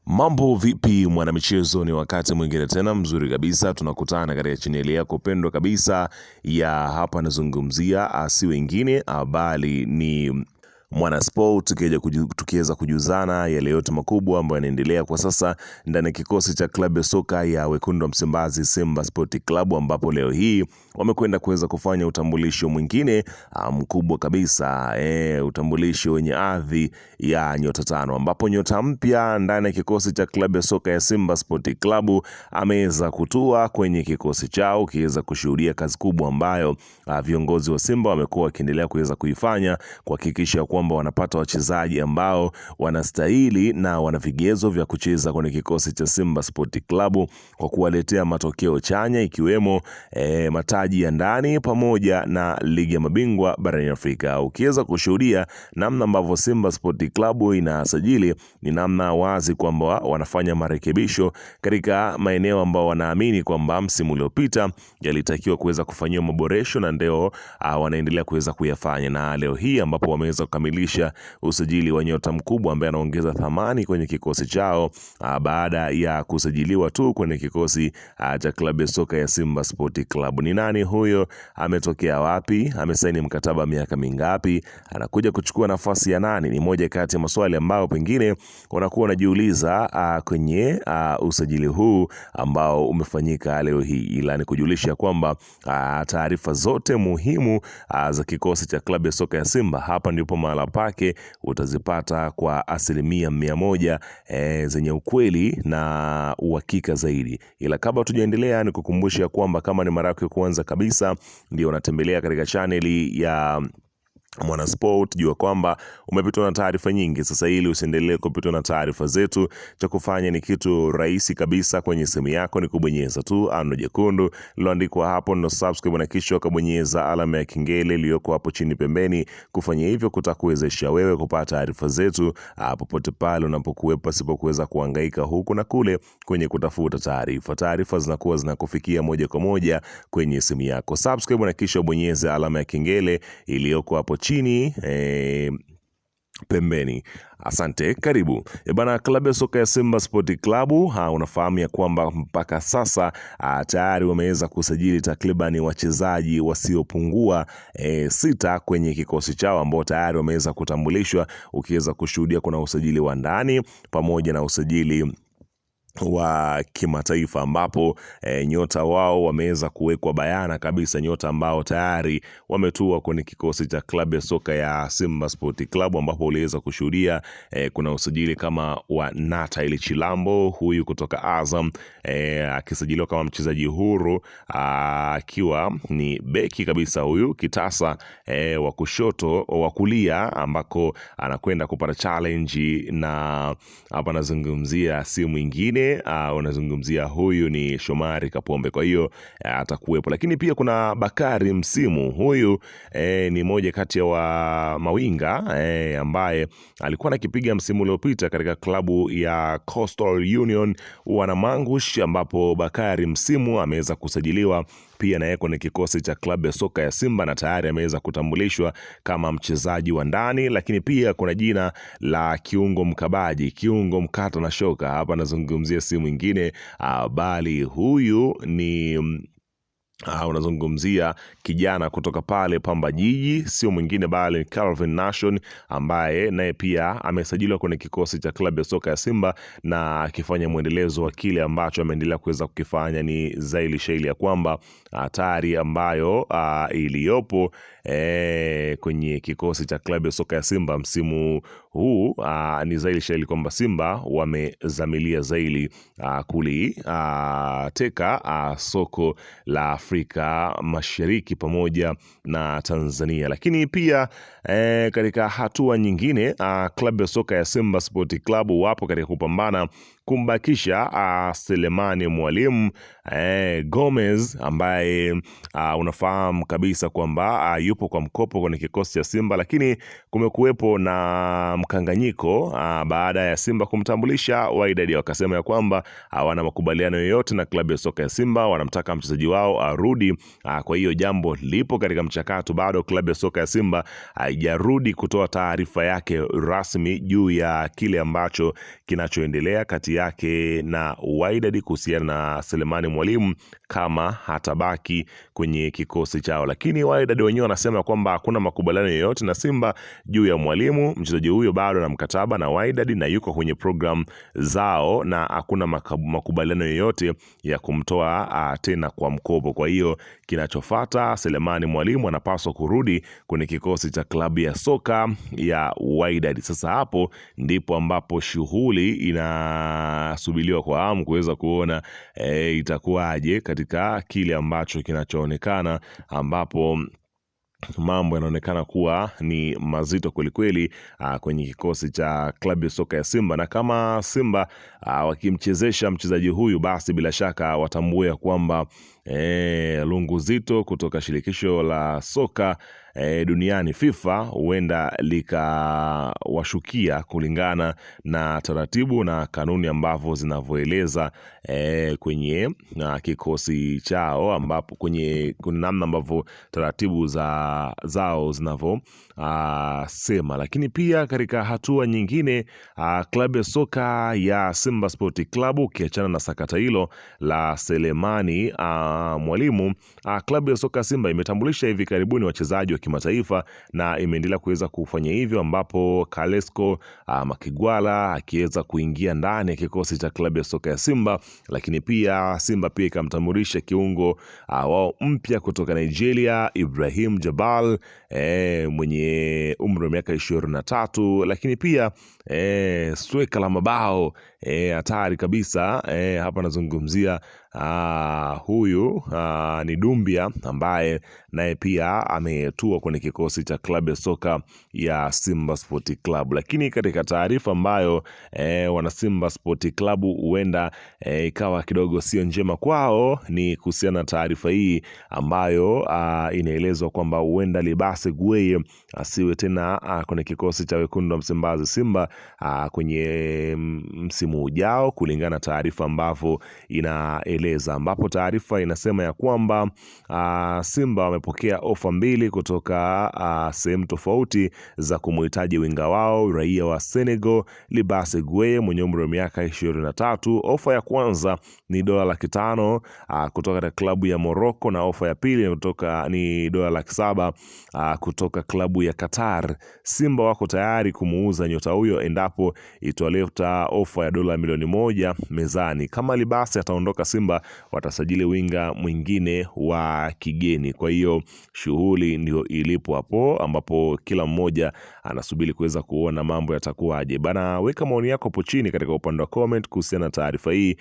Mambo vipi mwanamichezo, ni wakati mwingine tena mzuri kabisa tunakutana katika chaneli yako pendwa kabisa ya hapa nazungumzia si wengine bali ni Mwana Sport, tukiweza kujuzana yale yote makubwa ambayo yanaendelea kwa sasa ndani ya kikosi cha klabu ya soka ya Wekundu wa Msimbazi Simba Sport Club, ambapo leo hii wamekwenda kuweza kufanya utambulisho mwingine mkubwa kabisa, utambulisho wenye hadhi ya nyota tano, ambapo nyota mpya ndani ya kikosi cha klabu ya soka ya Simba Sport Club ameweza kutua kwenye kikosi chao, kiweza kushuhudia kazi kubwa ambayo viongozi wa Simba wamekuwa wakiendelea kuweza kuifanya kuhakikisha kwamba wanapata wachezaji ambao wanastahili na wana vigezo vya kucheza kwenye kikosi cha Simba Sport Club, kwa kuwaletea matokeo chanya ikiwemo mataji ya ndani pamoja na ligi ya mabingwa barani Afrika. Ukiweza kushuhudia namna ambavyo Simba Sport Club inasajili, ni namna wazi kwamba wanafanya marekebisho katika maeneo ambao wanaamini kwamba msimu uliopita yalitakiwa kuweza kufanyiwa maboresho, na ndio wanaendelea kuweza kuyafanya. Na leo hii ambapo wameweza kukamilisha usajili wa nyota mkubwa ambaye anaongeza thamani kwenye kikosi chao baada ya kusajiliwa tu kwenye kikosi cha klabu ya soka ya Simba Sport Club. Ni nani huyo? Ametokea wapi? Amesaini mkataba miaka mingapi? Anakuja kuchukua nafasi ya nani? Ni moja kati ya maswali ambayo pengine unakuwa unajiuliza kwenye usajili huu ambao umefanyika leo hii, ila ni kujulisha kwamba taarifa zote muhimu za kikosi cha klabu ya soka ya Simba, hapa ndipo mahala pake utazipata kwa 100% zenye ukweli na uhakika zaidi. Ila kabla tujaendelea, ni kukumbusha kwamba kama ni mara yako ya kwanza kabisa ndio unatembelea katika chaneli ya Mwana Sport, jua kwamba umepitwa na taarifa nyingi. Sasa ili usiendelee kupitwa na taarifa zetu, cha kufanya ni kitu rahisi kabisa. Kwenye simu yako ni kubonyeza tu ano jekundu liloandikwa hapo no subscribe, na kisha ukabonyeza alama ya kengele iliyoko hapo chini pembeni. Kufanya hivyo kutakuwezesha wewe kupata taarifa zetu popote pale unapokuwepo, pasipo kuweza kuhangaika huku na kule kwenye kutafuta taarifa. Taarifa zinakuwa zinakufikia moja kwa moja kwenye simu yako. Subscribe na kisha bonyeza alama ya kengele iliyoko hapo chini pembeni. Asante, karibu. Bana, klabu ya soka ya Simba Sport Club unafahamu ya kwamba mpaka sasa tayari wameweza kusajili takriban wachezaji wasiopungua 6 kwenye kikosi chao, ambao tayari wameweza kutambulishwa. Ukiweza kushuhudia kuna usajili wa ndani pamoja na usajili wa kimataifa, ambapo nyota wao wameweza kuwekwa bayana kabisa, nyota ambao tayari wametua kwenye kikosi cha klabu ya soka ya Simba Sport Club, ambapo uliweza kushuhudia kuna usajili kama wa Nathaniel Chilambo, huyu kutoka Azam, akisajiliwa kama mchezaji huru, akiwa ni beki kabisa, huyu kitasa wa kushoto wa kulia, ambako anakwenda kupata challenge, na hapa nazungumzia si mwingine, unazungumzia huyu ni Shomari Kapombe. Kwa hiyo atakuwepo, lakini pia kuna Bakari Msimu, huyu ni moja kati ya wa mawinga ambaye alikuwa anakipiga msimu uliopita katika klabu ya Coastal Union Wanamangush, ambapo Bakari Msimu ameweza kusajiliwa pia na yeko ni kikosi cha klabu ya soka ya Simba, na tayari ameweza kutambulishwa kama mchezaji wa ndani. Lakini pia kuna jina la kiungo mkabaji, kiungo mkata na shoka. Hapa nazungumzia si mwingine bali huyu ni unazungumzia kijana kutoka pale Pamba Jiji, sio mwingine bali Calvin Nation, ambaye naye pia amesajiliwa kwenye kikosi cha klabu ya soka ya Simba, na akifanya mwendelezo wa kile ambacho ameendelea kuweza kukifanya. Ni zaili shaili ya kwamba hatari ambayo iliyopo kwenye kikosi cha klabu ya soka ya Simba msimu huu ni zaili shaili kwamba Simba wamezamilia zaili teka soko la Afrika Mashariki pamoja na Tanzania. Lakini pia katika hatua nyingine, klabu ya soka ya Simba Sport Club wapo katika kupambana kumbakisha Selemani Mwalimu Gomez, ambaye unafahamu kabisa kwamba yupo kwa mkopo kwenye kikosi cha Simba, lakini kumekuwepo na mkanganyiko baada ya Simba kumtambulisha Wydad. Wakasema ya kwamba hawana makubaliano yoyote na klabu ya soka ya Simba, wanamtaka mchezaji wao rudi. Kwa hiyo jambo lipo katika mchakato, bado klabu ya soka ya Simba haijarudi kutoa taarifa yake rasmi juu ya kile ambacho kinachoendelea kati yake na Wydad kuhusiana na Selemani Mwalimu kama hatabaki kwenye kikosi chao. Lakini Wydad wenyewe wanasema kwamba hakuna makubaliano yoyote na Simba juu ya Mwalimu. Mchezaji huyo bado na mkataba na Wydad na yuko kwenye program zao, na hakuna makubaliano yoyote ya kumtoa tena kwa mkopo. Kwa hiyo kinachofuata, Selemani Mwalimu anapaswa kurudi kwenye kikosi cha klabu ya soka ya Wydad. Sasa hapo ndipo ambapo shughuli inasubiriwa kwa hamu kuweza kuona itakuwaje katika kile ambacho kinachoonekana, ambapo mambo yanaonekana kuwa ni mazito kwelikweli kwenye kikosi cha klabu ya soka ya Simba. Na kama Simba wakimchezesha mchezaji huyu, basi bila shaka watambue kwamba lungu zito kutoka shirikisho la soka duniani FIFA huenda likawashukia kulingana na taratibu na kanuni ambavyo zinavyoeleza kwenye kikosi chao, ambapo kwenye namna ambavyo taratibu zao zinavyo sema. Lakini pia katika hatua nyingine, klabu ya soka ya Simba Sport Club, ukiachana na sakata hilo la Selemani Mwalimu, klabu ya soka Simba imetambulisha hivi karibuni wachezaji wa kimataifa na imeendelea kuweza kufanya hivyo, ambapo Kalesko Makigwala akiweza kuingia ndani ya kikosi cha klabu ya soka ya Simba. Lakini pia Simba pia ikamtambulisha kiungo wao mpya kutoka Nigeria, Ibrahim Jabal mwenye umri wa miaka 23. Lakini pia sweka la mabao hatari kabisa, hapa nazungumzia huyu ni Dumbia ambaye naye pia ametua kwenye kikosi cha klabu ya soka ya Simba Sport Club. Lakini katika taarifa ambayo wana Simba Sport Club huenda ikawa kidogo sio njema kwao, ni kuhusiana na taarifa hii ambayo inaelezwa kwamba huenda Libase Gueye asiwe tena kwenye kikosi cha wekundu wa Msimbazi Simba kwenye msimu ujao, kulingana na taarifa ambavyo inaeleza, ambapo taarifa inasema ya kwamba Simba wamepokea ofa mbili kutoka sehemu tofauti za kumhitaji winga wao raia wa Senegal Libase Gueye mwenye umri wa miaka 23. Ofa ya kwanza ni $500,000 kutoka klabu ya Morocco, na ofa ya pili ni $700,000 kutoka klabu ya Qatar. Simba wako tayari kumuuza nyota huyo endapo itoleta ofa ya $1 milioni mezani. Kama Libase ataondoka Simba, watasajili winga mwingine wa kigeni. Kwa hiyo shughuli ndio ilipo hapo, ambapo kila mmoja anasubiri kuweza kuona mambo yatakuwaje bana. Weka maoni yako hapo chini katika upande wa comment kuhusiana na taarifa hii.